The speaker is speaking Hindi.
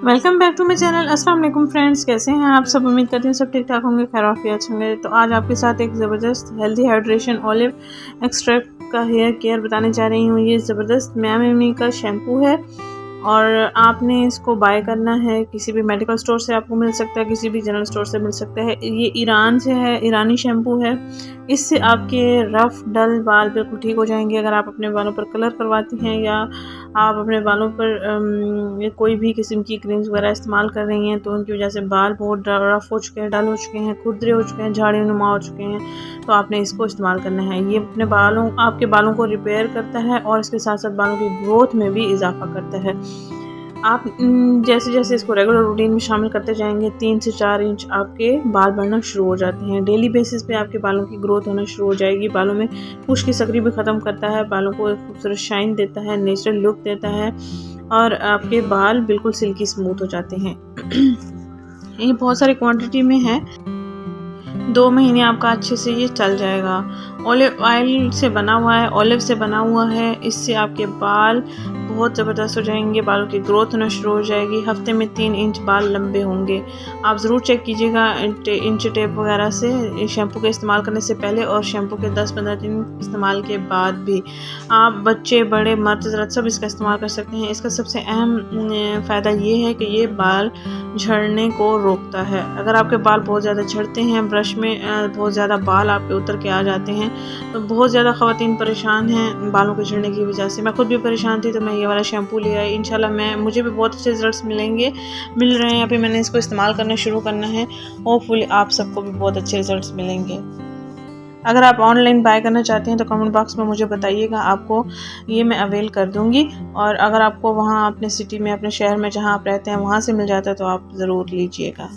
Welcome back to my channel. अस्सलाम वालेकुम फ्रेंड्स, कैसे हैं आप सब? उम्मीद करती हूँ सब ठीक ठाक होंगे, खैर आफियत होंगे। तो आज आपके साथ एक ज़बरदस्त हेल्दी हाइड्रेशन ऑलिव एक्सट्रैक्ट का हेयर केयर बताने जा रही हूँ। ये ज़बरदस्त मैमी का शैम्पू है और आपने इसको बाय करना है। किसी भी मेडिकल स्टोर से आपको मिल सकता है, किसी भी जनरल स्टोर से मिल सकता है। ये ईरान से है, ईरानी शैम्पू है। इससे आपके रफ़ डल बाल बिल्कुल ठीक हो जाएंगे। अगर आप अपने बालों पर कलर करवाती हैं या आप अपने बालों पर कोई भी किस्म की क्रीम्स वगैरह इस्तेमाल कर रही हैं तो उनकी वजह से बाल बहुत रफ़ हो चुके हैं, डल हो चुके हैं, खुरदरे हो चुके हैं, झाड़ी नुमा हो चुके हैं, तो आपने इसको इस्तेमाल करना है। ये अपने आपके बालों को रिपेयर करता है और इसके साथ साथ बालों की ग्रोथ में भी इजाफा करता है। आप जैसे जैसे इसको रेगुलर रूटीन में शामिल करते जाएंगे 3 से 4 इंच आपके बाल बढ़ना शुरू हो जाते हैं। डेली बेसिस पे आपके बालों की ग्रोथ होना शुरू हो जाएगी। बालों में खुश्की सकरी भी ख़त्म करता है, बालों को एक खूबसूरत शाइन देता है, नेचुरल लुक देता है और आपके बाल बिल्कुल सिल्की स्मूथ हो जाते हैं। ये बहुत सारी क्वांटिटी में है, 2 महीने आपका अच्छे से ये चल जाएगा। ऑलिव ऑयल से बना हुआ है, ऑलिव से बना हुआ है। इससे आपके बाल बहुत ज़बरदस्त हो जाएंगे, बालों की ग्रोथ होना शुरू हो जाएगी। हफ्ते में 3 इंच बाल लंबे होंगे। आप ज़रूर चेक कीजिएगा इंच टेप वगैरह से शैम्पू के इस्तेमाल करने से पहले और शैम्पू के 10-15 दिन इस्तेमाल के बाद भी। आप बच्चे, बड़े, मर्द हज़रात सब इसका इस्तेमाल कर सकते हैं। इसका सबसे अहम फ़ायदा ये है कि ये बाल झड़ने को रोकता है। अगर आपके बाल बहुत ज़्यादा झड़ते हैं, ब्रश में बहुत ज़्यादा बाल आपके उतर के आ जाते हैं, तो बहुत ज़्यादा ख़वातीन परेशान हैं बालों के झड़ने की वजह से। मैं खुद भी परेशान थी तो मैं ये वाला शैम्पू ले आई। इंशाल्लाह मुझे भी बहुत अच्छे रिजल्ट्स मिल रहे हैं। अभी मैंने इसको इस्तेमाल करना शुरू करना है। होपफुली आप सबको भी बहुत अच्छे रिजल्ट्स मिलेंगे। अगर आप ऑनलाइन बाय करना चाहते हैं तो कमेंट बॉक्स में मुझे बताइएगा, आपको ये मैं अवेल कर दूंगी। और अगर आपको वहाँ अपने सिटी में, अपने शहर में जहाँ आप रहते हैं वहाँ से मिल जाता है तो आप ज़रूर लीजिएगा।